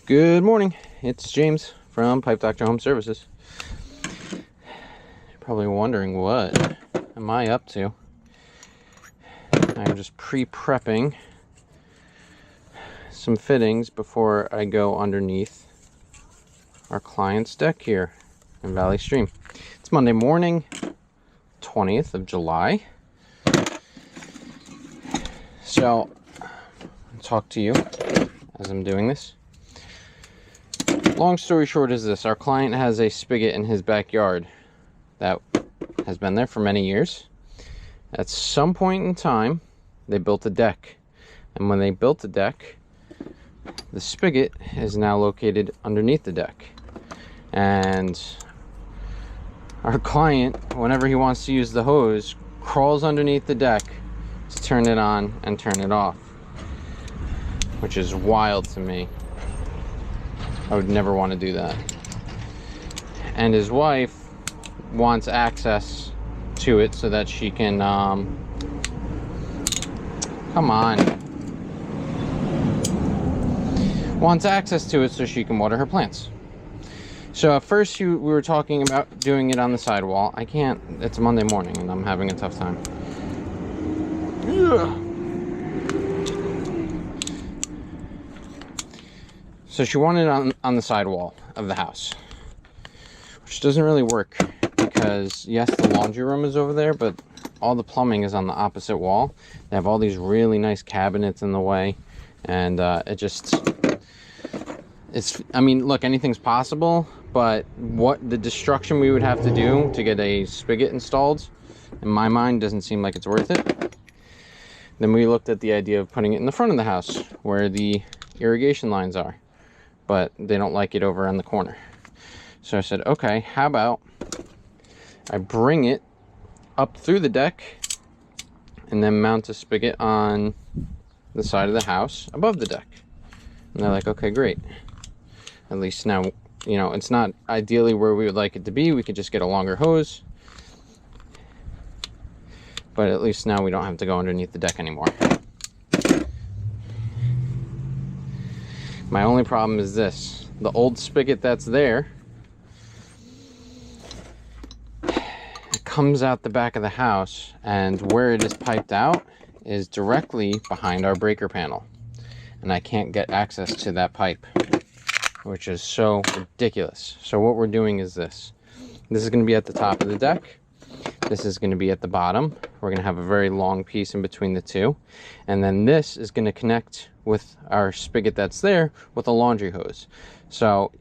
Good morning, it's James from Pipe Doctor Home Services. You're probably wondering, what am I up to? I'm just pre-prepping some fittings before I go underneath our client's deck here in Valley Stream. It's Monday morning, 20th of July. So, I'll talk to you as I'm doing this. Long story short is this: our client has a spigot in his backyard that has been there for many years. At some point in time, they built a deck. And when they built the deck, the spigot is now located underneath the deck. And our client, whenever he wants to use the hose, crawls underneath the deck to turn it on and turn it off, which is wild to me. I would never want to do that. And his wife wants access to it so that she can, wants access to it so she can water her plants. So at first we were talking about doing it on the sidewall. I can't, it's Monday morning and I'm having a tough time. Ugh. So she wanted it on the sidewall of the house, which doesn't really work because, yes, the laundry room is over there, but all the plumbing is on the opposite wall. They have all these really nice cabinets in the way, and I mean, look, anything's possible, but what the destruction we would have to do to get a spigot installed, in my mind, doesn't seem like it's worth it. Then we looked at the idea of putting it in the front of the house where the irrigation lines are, but they don't like it over on the corner. So I said, okay, how about I bring it up through the deck and then mount a spigot on the side of the house above the deck. And they're like, okay, great. At least now, you know, it's not ideally where we would like it to be. We could just get a longer hose. But at least now we don't have to go underneath the deck anymore. My only problem is this: the old spigot that's there, it comes out the back of the house, and where it is piped out is directly behind our breaker panel. And I can't get access to that pipe, which is so ridiculous. So what we're doing is this. This is going to be at the top of the deck. This is going to be at the bottom. We're going to have a very long piece in between the two. And then this is going to connect with our spigot that's there with a laundry hose. So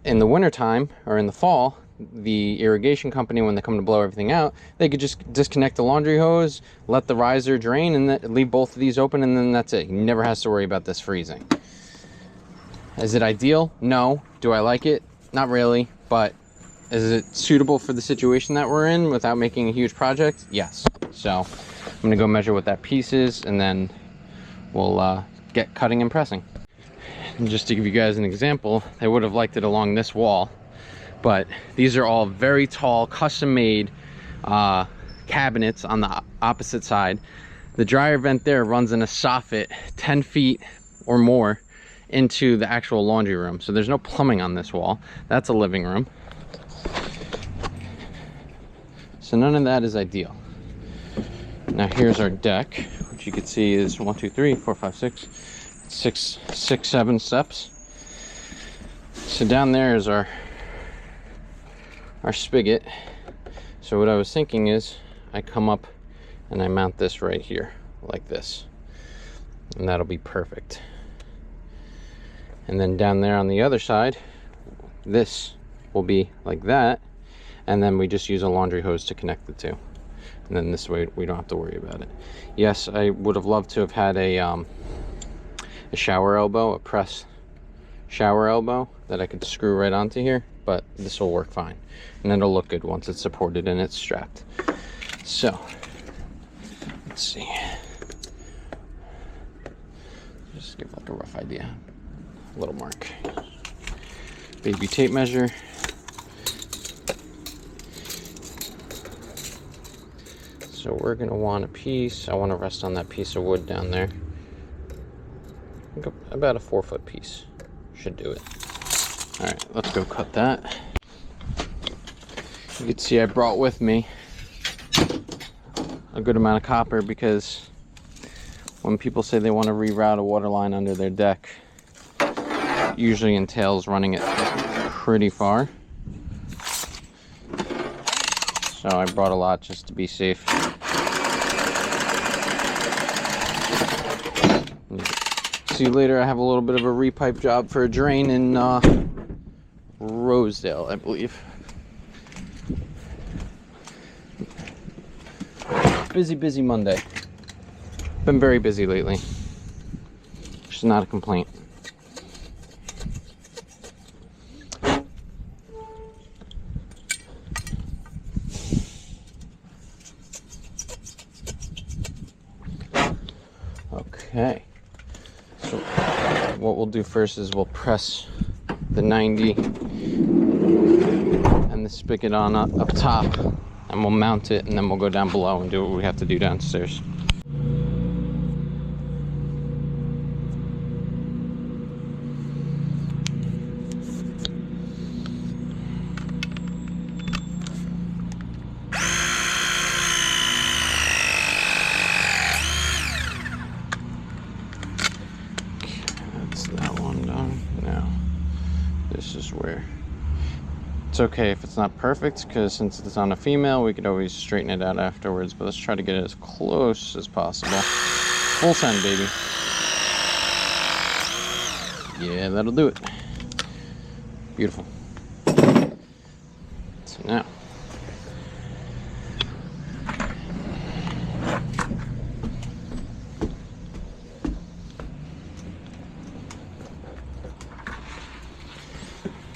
in the wintertime or in the fall, the irrigation company, when they come to blow everything out, they could just disconnect the laundry hose, let the riser drain, and then leave both of these open, and then that's it. He never has to worry about this freezing. Is it ideal? No. Do I like it? Not really, but is it suitable for the situation that we're in without making a huge project? Yes. So I'm gonna go measure what that piece is, and then we'll get cutting and pressing. And just to give you guys an example, they would have liked it along this wall, but these are all very tall, custom-made cabinets on the opposite side. The dryer vent there runs in a soffit 10 feet or more into the actual laundry room. So there's no plumbing on this wall. That's a living room. So none of that is ideal. Now here's our deck, which you can see is 1, 2, 3, 4, 5, 6, 7 steps. So down there is our spigot. So what I was thinking is I come up and I mount this right here like this, and that'll be perfect. And then down there on the other side, this will be like that, and then we just use a laundry hose to connect the two. And then this way we don't have to worry about it. Yes, I would have loved to have had a shower elbow, a press shower elbow that I could screw right onto here, but this will work fine. And it'll look good once it's supported and it's strapped. So, let's see. Just give like a rough idea. A little mark. Baby tape measure. So we're gonna want a piece. I want to rest on that piece of wood down there. About a 4-foot piece should do it. All right, let's go cut that. You can see I brought with me a good amount of copper because when people say they want to reroute a water line under their deck, it usually entails running it pretty far. So I brought a lot just to be safe. See you later. I have a little bit of a repipe job for a drain in Rosedale, I believe. Busy Monday. Been very busy lately, which is not a complaint. Okay, so what we'll do first is we'll press the 90 and the spigot on up top, and we'll mount it, and then we'll go down below and do what we have to do downstairs. That's that one done. Now, this is where it's okay if it's not perfect, because since it's on a female, we could always straighten it out afterwards, but let's try to get it as close as possible. Full send, baby. Yeah, that'll do it. Beautiful. So now,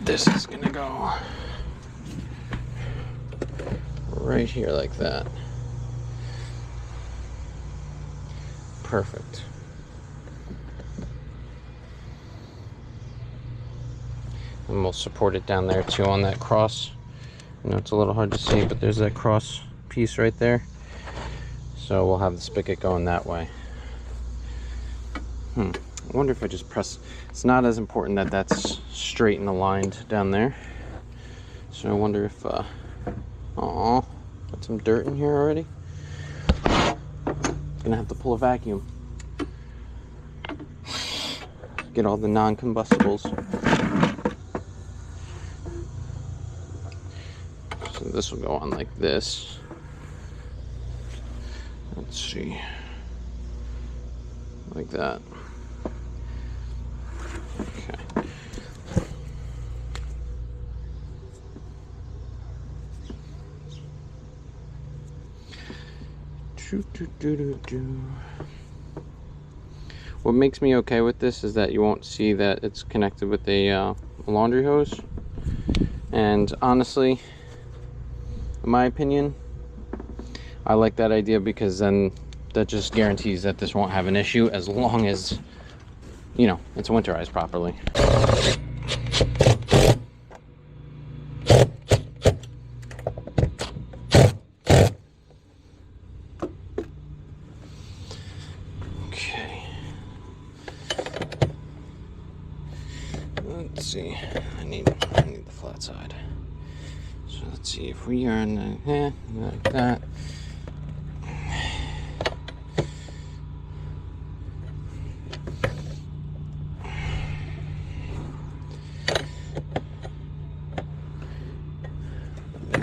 this is gonna go right here like that. Perfect. And we'll support it down there too on that cross. I know it's a little hard to see, but there's that cross piece right there. So we'll have the spigot going that way. I wonder if I just press. It's not as important that that's straight and aligned down there. So I wonder if, got some dirt in here already. Gonna have to pull a vacuum. Get all the non-combustibles. So this will go on like this. Let's see. Like that. Okay. What makes me okay with this is that you won't see that it's connected with a laundry hose. And honestly, in my opinion, I like that idea, because then that just guarantees that this won't have an issue as long as, you know, it's winterized properly. Okay. Let's see. I need the flat side. So let's see if we are in the, like that.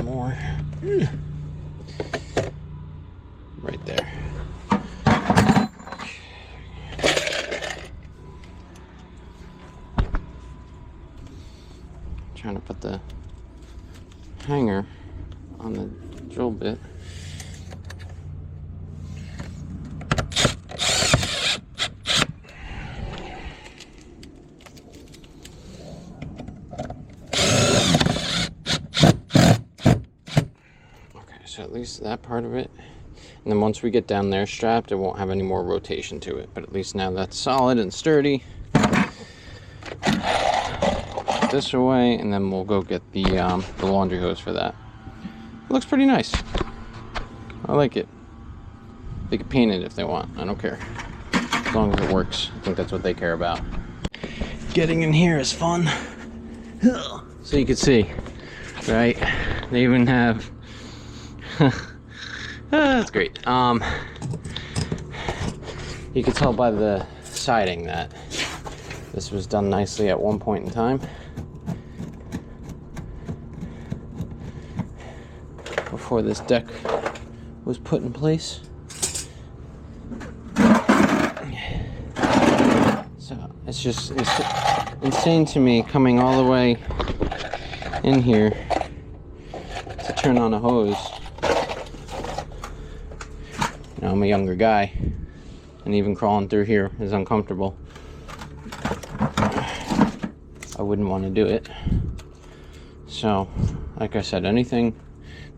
More right there. Trying to put the hanger on the drill bit. So at least that part of it, and then once we get down there strapped, it won't have any more rotation to it, but at least now that's solid and sturdy. Put this away, and then we'll go get the laundry hose for that. It looks pretty nice. I like it. They can paint it if they want, I don't care, as long as it works. I think that's what they care about. getting in here is fun. So you can see, right? They even have, that's great. You can tell by the siding that this was done nicely at one point in time. Before this deck was put in place. So it's just insane to me coming all the way in here to turn on a hose. You know, I'm a younger guy, and even crawling through here is uncomfortable. I wouldn't want to do it. So, like I said, anything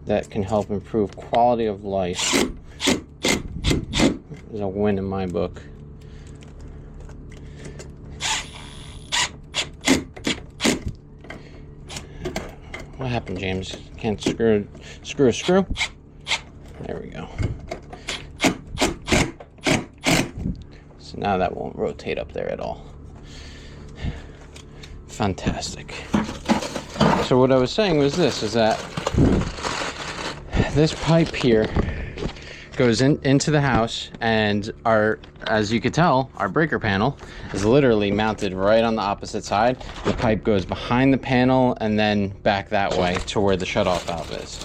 that can help improve quality of life is a win in my book. What happened, James? Can't screw a screw? There we go. So now that won't rotate up there at all. Fantastic. So what I was saying was this, is that this pipe here goes into the house, and as you could tell, our breaker panel is literally mounted right on the opposite side. The pipe goes behind the panel and then back that way to where the shutoff valve is.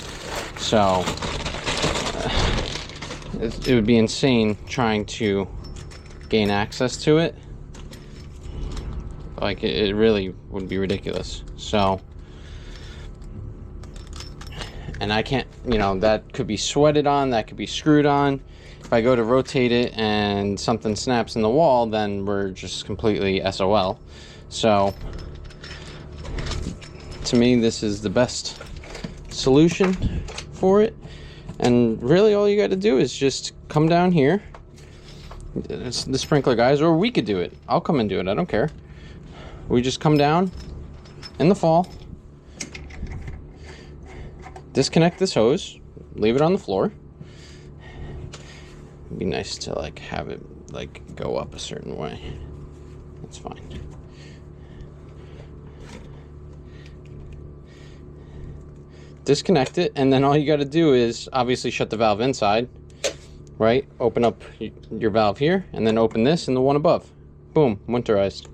So it would be insane trying to gain access to it. Like, it really would be ridiculous. So, and I can't, you know, that could be sweated on, that could be screwed on. If I go to rotate it and something snaps in the wall, then we're just completely SOL. So, to me, this is the best solution for it. And really all you got to do is just come down here. It's the sprinkler guys, or we could do it. I'll come and do it, I don't care. We just come down in the fall, disconnect this hose, leave it on the floor. It'd be nice to like have it like go up a certain way. That's fine. Disconnect it, and then all you got to do is obviously shut the valve inside, right? Open up your valve here, and then open this and the one above. Boom, winterized.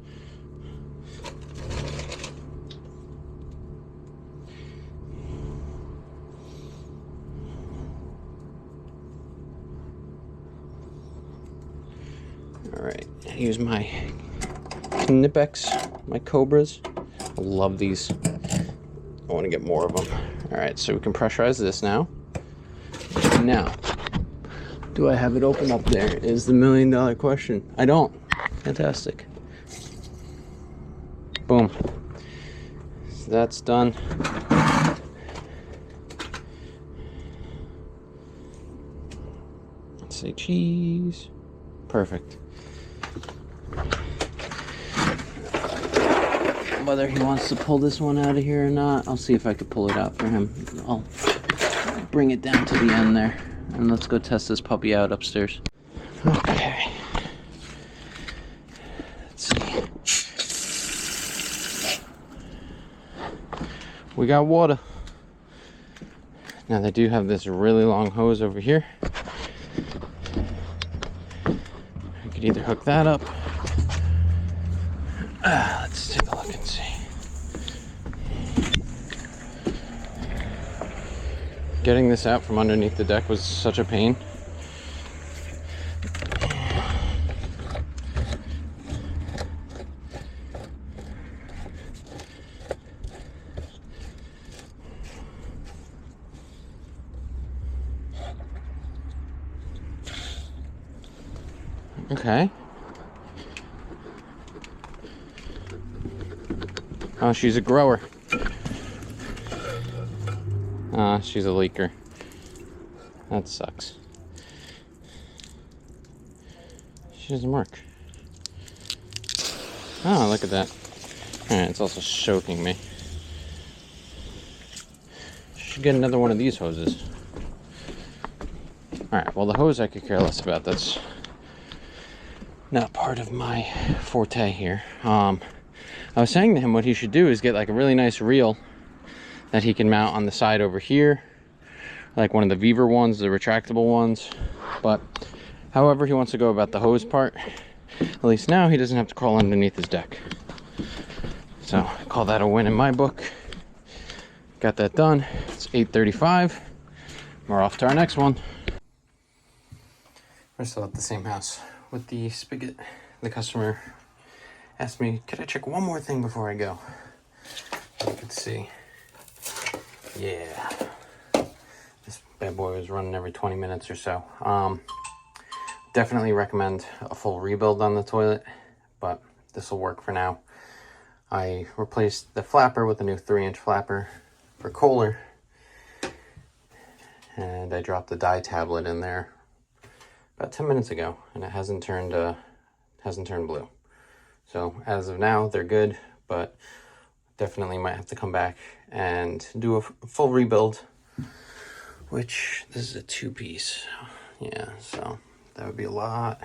Alright, use my Knipex, my Cobras. I love these. I want to get more of them. Alright, so we can pressurize this now. Now, do I have it open up there? Is the $1,000,000 question. I don't. Fantastic. Boom. So that's done. Let's say cheese. Perfect. Whether he wants to pull this one out of here or not, I'll see if I could pull it out for him. I'll bring it down to the end there, and let's go test this puppy out upstairs. Okay. Let's see. We got water. Now they do have this really long hose over here. I could either hook that up. Let's take a look and see. Getting this out from underneath the deck was such a pain. Okay. Oh, she's a grower. She's a leaker. That sucks. She doesn't work. Oh, look at that. Alright, it's also soaking me. Should get another one of these hoses. Alright, well the hose I could care less about. That's not part of my forte here. I was saying to him what he should do is get like a really nice reel that he can mount on the side over here, like one of the Beaver ones, the retractable ones. But however he wants to go about the hose part, at least now he doesn't have to crawl underneath his deck. So I call that a win in my book. Got that done. It's 8:35. We're off to our next one. We're still at the same house with the spigot. The customer asked me, could I check one more thing before I go? You could see. Yeah. This bad boy was running every 20 minutes or so. Definitely recommend a full rebuild on the toilet, but this will work for now. I replaced the flapper with a new 3-inch flapper for Kohler, and I dropped the dye tablet in there about 10 minutes ago, and it hasn't turned blue. So as of now, they're good, but definitely might have to come back and do a full rebuild, which this is a 2-piece. Yeah, so that would be a lot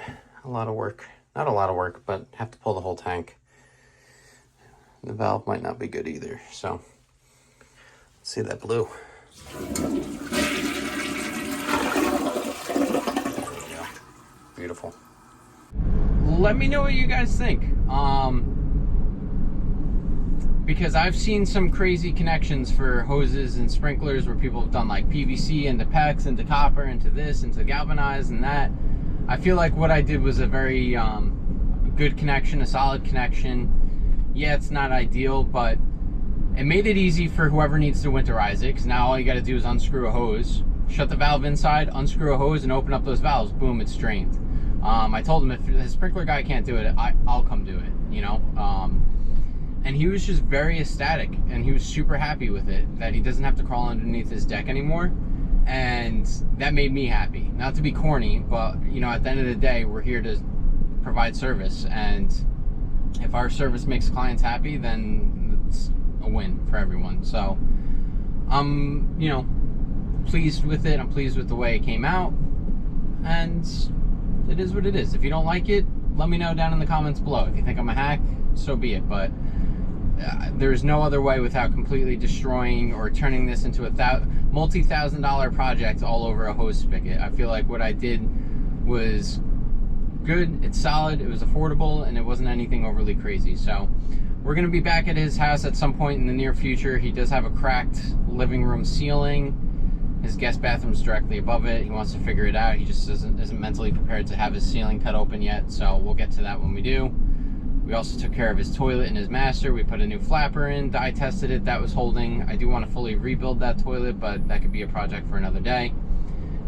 of work. Not a lot of work, but have to pull the whole tank. The valve might not be good either, so let's see that blue. There we go. Beautiful. Let me know what you guys think. Because I've seen some crazy connections for hoses and sprinklers where people have done like PVC into PEX, into copper, into this, into galvanized and that. I feel like what I did was a very good connection, a solid connection. Yeah, it's not ideal, but it made it easy for whoever needs to winterize it, because now all you got to do is unscrew a hose, shut the valve inside, unscrew a hose, and open up those valves. Boom, it's drained. I told him if the sprinkler guy can't do it, I'll come do it, you know? And he was just very ecstatic, and he was super happy with it, that he doesn't have to crawl underneath his deck anymore. And that made me happy. Not to be corny, but, you know, at the end of the day, we're here to provide service, and if our service makes clients happy, then it's a win for everyone. So I'm, you know, pleased with it. I'm pleased with the way it came out, and it is what it is. If you don't like it, let me know down in the comments below. If you think I'm a hack, so be it. But there's no other way without completely destroying or turning this into a multi-$1,000 project all over a hose spigot. I feel like what I did was good, it's solid, it was affordable, and it wasn't anything overly crazy. So we're going to be back at his house at some point in the near future. He does have a cracked living room ceiling. His guest bathroom's directly above it. He wants to figure it out. He just isn't mentally prepared to have his ceiling cut open yet, so we'll get to that when we do. We also took care of his toilet and his master. We put a new flapper in, dye tested it, that was holding. I do want to fully rebuild that toilet, but that could be a project for another day.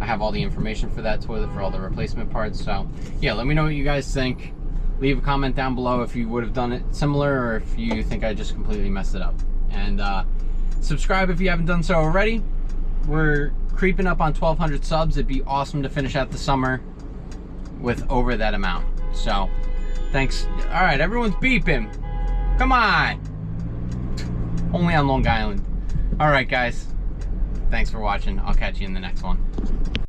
I have all the information for that toilet, for all the replacement parts. So yeah, let me know what you guys think. Leave a comment down below if you would have done it similar, or if you think I just completely messed it up. And subscribe if you haven't done so already. We're creeping up on 1,200 subs. It'd be awesome to finish out the summer with over that amount. So thanks. All right, everyone's beeping. Come on. Only on Long Island. All right, guys. Thanks for watching. I'll catch you in the next one.